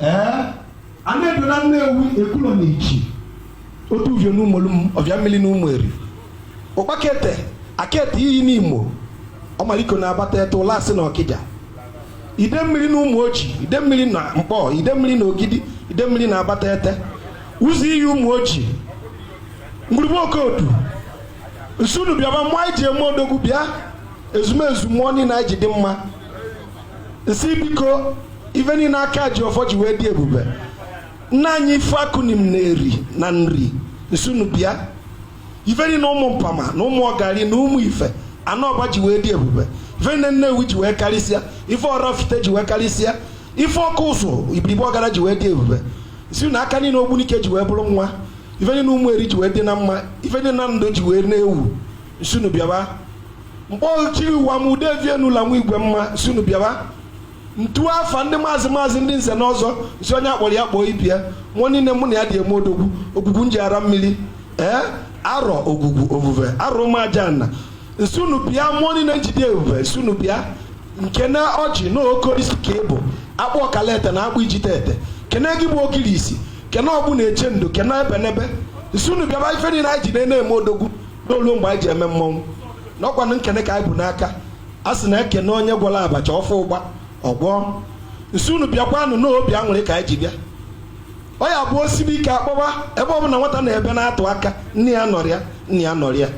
ane do na ewu ekulo na ichi otu uvio n'umolum ovia mmiri n'umweri ụkpakete akete iyi n'Imo ọmaliko na-abata ete ụlọ asị na Ọkịja ide mmiri na ụmụ ochi ide mmiri na Mkpọ ide mmiri na Ogidi ide mmiri na-abata ete ụzọ iyi ụmụ ochi ngwurugbo Okodu nsunu bịaba mmụọ anyị ji eme odogwu bịa ezumezu mmụọ niile anyị ji dị mma nsi biko ife niile aka ji ọfọ ji wee dị ebube nna anyị ife akụnim na-eri na nri nsunu bịa ife niile ụmụ mpama na ụmụ ọgari na ụmụ ife anọba ji wee dị ebube ife niile Nnewi ji wee karịsịa ife Ọrafite ji wee karịsịa ife ọkụ ụzụ Ibiribe Ọgara ji wee dị ebube nsunu na aka niile Ogbunike ji wee bụrụ nwa ife niile Ụmụeri ji wee dị na mma ife niile na Ndo ji wee na-ewu nsunu bịaba Mkpọ chiri ụwa m udevie n'ụlọ nwa igwe mma nsunu bịaba ntu afa ndị maazị ndị nze na ọzọ nsi onye akpọrọ ya kpọọ ibia nwa niile mụ na ya dị eme odogwu ogwugwu nji ara mmiri arọ ogwugwu ovuve arọ ụmụajanna nsunu bịa mmụọ niile njide ebube nsunu bịa nke na ọjị na okorisi ka ịbụ akpụ ọkalete na akpụ ijite ete kene gị bụ okiri isi kene ọgbụ na-eche ndo kene ebenebe nsunu bịaba ife niile anyị ji na-eme odogwu n'olu mgbe anyị ji eme mmọnwụ n'ọkwanụ nkene ka anyị bụ n'aka a sị na ekene onye gwọrọ abacha ọfọ ụgba ọgwọ nsunu bịakwanụ n'obi aṅụrị ka anyị ji bịa ọ ya bụ osibi ike akpọba ebe ọ bụla nwata na-ebe na-atụ aka nne ya nọrịa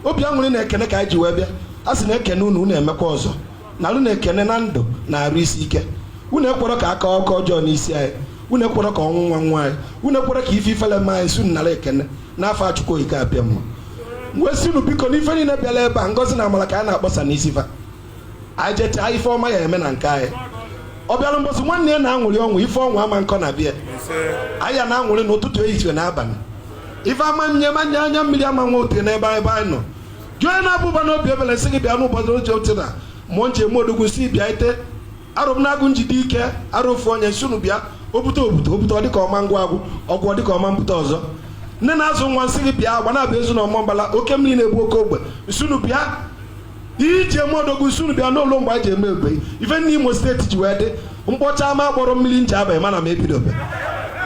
obi aṅụrị na ekene ka anyị ji wee bịa a sị na ekene unu emekwa ọzọ na unu na-ekene na ndụ na-arụ isi ike unu ekwerọ ka aka ọkọ ọjọọ n'isi anyị unu ekwerọ ka ọnwụ nwa anyị unu ekwerọ ka ife ifele ma anyị sunu nara ekene n'afọ Achukwu ike abịa mma wee sinu biko n'ife niile bịala ebe a ngọzi na amara ka anyị na-akpọsa n'isi fa anyị jechaa ife ọma ya eme na nke anyị ọ bịara mbọsị nwanne ya na-aṅụrị ọnwụ ife ọnwụ ama nkọ na bịa anyị ya na-aṅụrị n'ụtụtụ ehihie na abalị ife ama nye manye anya mmiri ama nwa ote n'ebe anyị nọ jụọ onye na-abụba n'obi ebele sị gị bịa n'ụbọchị oche ote na mụọ nche eme odogwu si bịa ite arụ m na-agụ njide ike arụ ofu onye nsunu bịa obute ọ dịka ọma ngwa agwụ ọgwụ ọ dịka ọma mpụta ọzọ nne na-azụ nwa nsị gị bịa agba na-abịa ezu na ọmọmbala oke mmiri na-egbu oke ogbe nsunu bịa iji eme odogwu nsunu bịa n'ụlọ mgbe anyị ji eme ebe ife ndị Imo steeti ji wee dị mkpọcha ama kpọrọ mmiri nji abalị mana m ebidobe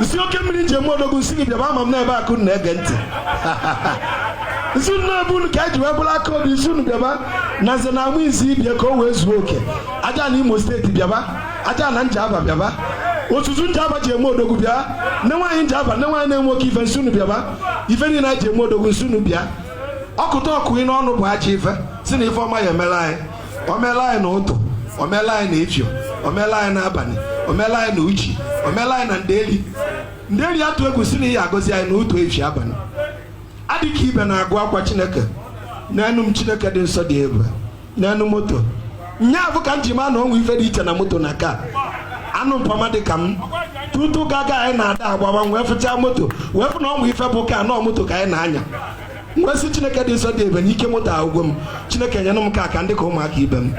nsi oke mmiri nji eme odogwu nsị gị bịaba ama m n'ebe akụ na-ege ntị nsunu na-ebu unu ka anyị ji wee bụrụ aka obi nsunu bịaba na nze na amụ izi ibie ka o wee zuo oke aja na Imo steeti bịaba aja na Njaba bịaba otutu Njaba ji eme odogwu bịa nne nwaanyị Njaba nne nwaanyị na-enwe oke ife nsunu bịaba ife niile anyị ji eme odogwu nsunu bịa ọkụta ọkụ n'ọnụ bụ aja ife si na ife ọma ya emela anyị o meela anyị na ụtụ o meela anyị na efio o meela anyị n'abalị o meela anyị na uchi o meela anyị na ndeli atụ egwu si na ihe agọzi anyị na ụtụ efi abalị adịka ibe na-agụ akwa Chineke n'enu m Chineke dị nsọ dị ebube n'enu moto nya abụ ka m ji ma na ọnwụ ife dị iche na moto na ka anụ mpama dị ka m tutu gaga anyị na-ada agbawa wee fụcha moto wee fụ na ọnwụ ife bụ ka anọ moto ka anyị na-anya nwesị Chineke dị nsọ dị ebe n'ike moto agụgụ m Chineke nyenụ m ka ndị ka ụmụaka ibe m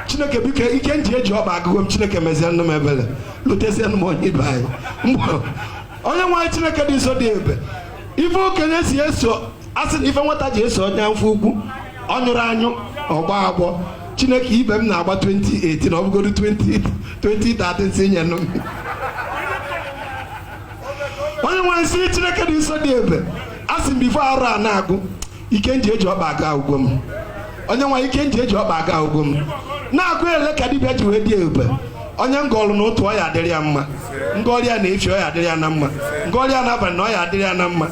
Chineke biko ike nji eji ọba agụgụ m Chineke mezie nụ m ebele lutezienụ m onye ibe anyị onye nwaanyị Chineke dị nsọ dị ebe ife okenye si eso asị na ife nwata ji eso onye mfe ukwu ọ nyụrụ anyụ ọgba agbọ Chineke ibe m na-agba 2018 na ọ bụgodu 2013 si nyenụ m onye nwaanyị si Chineke dị nsọ dị ebe asị m bifo arụ a na-agụ ike nji eji ọkpa aga ugwo m onye nwaanyị ike nji eji ọkpa aga ugwo m na-agụ ele ka dibịa ji wee dị ebube onye ngọọlụ na otu ọ ya adịrị ya mma ngọọrịa na-efi ọ ya adịrị ya na mma ngọọrịa n'abalị na ọ ya adịrị ya na mma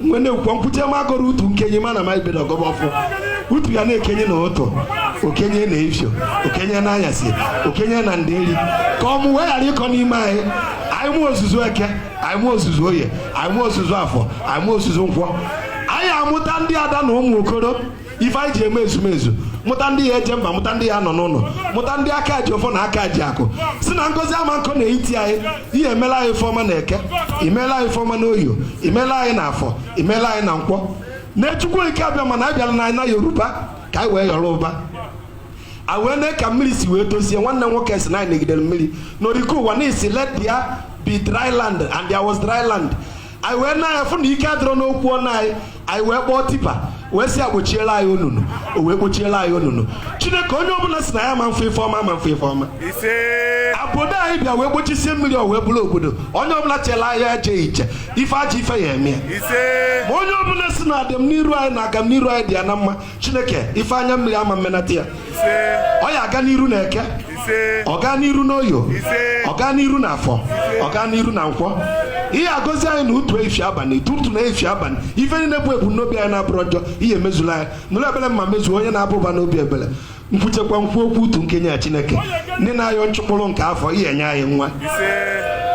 mgbe na-ekwukwa nkwute m agụrụ utu nkenye mana ma ibedo ọgọbọfụ utu ya na-ekenye na ụtụ okenye na efio okenye na anyasị okenye na ndeli ka ọmụ wee ghara ịkọ n'ime anyị anyị mụ ozuzu eke anyị mụ ozuzu oye anyị mụ ozuzu afọ anyị mụ ozuzu nkwọ anyị amụta ndị ada na ụmụ okoro ife anyị ji eme ezumezu mụta ndị ya eje mba mụta ndị ya nọ n'ụlọ mụta ndị aka ji ọfọ na aka ji akụ si na ngozi ama nkọ na-eti anyị ihe emela anyị fọma na eke imela anyị fọma na oyo imela anyị na afọ imela anyị na nkwọ na-echukwu ike abịa mana anyị bịara na Yoruba ka anyị wee yọrọ ụba a wee na ka mmiri si wee tozie nwanne nwoke si na anyị negidere mmiri n'oriko ụwa n'isi let there be dry land and there was dry land anyị wee na ya fụ na ike adịrọ n'okwu ọnụ anyị wee kpọọ tipa wee sị agbochiela anyị onunu o wee gbochiela anyị onunu Chineke onye ọbụla si na ya ma mfe ife ọma ma mfe ife ọma obodo anyị bịa wee gbochisie mmiri o wee bụrụ obodo onye ọbụla chela ya eje iche ife aja ife ya eme ma onye ọbụla si na adịm n'iru anyị na agam n'iru anyị dị ya na mma Chineke ife anya mmiri ama mmenata ya ọ ya aga n'iru na eke ọ gaa n'iru n'oyo ọ gaa n'iru na afọ ọ gaa n'iru na nkwọ ihe agọzi anyị na utu efi abalị tutu na efi abalị ife niile bụ ebumnobi anyị na-abụrụ njọ ihe mezuru anyị nụrụ ebele mma mezuo onye na-abụba n'obi ebele mkwuchekwa nkwu okwu utu nkenye ya Chineke ndị na-ayọ nchụkpụrụ nke afọ ihe enye anyị nwa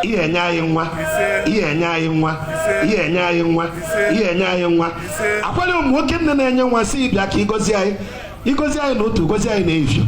ihe enye anyị nwa ihe enye anyị nwa ihe enye anyị nwa ihe enye anyị nwa akwali ụmụ nwoke nne na-enye nwa si ịbịa ka ịgọzi anyị na otu gọzi anyị na efio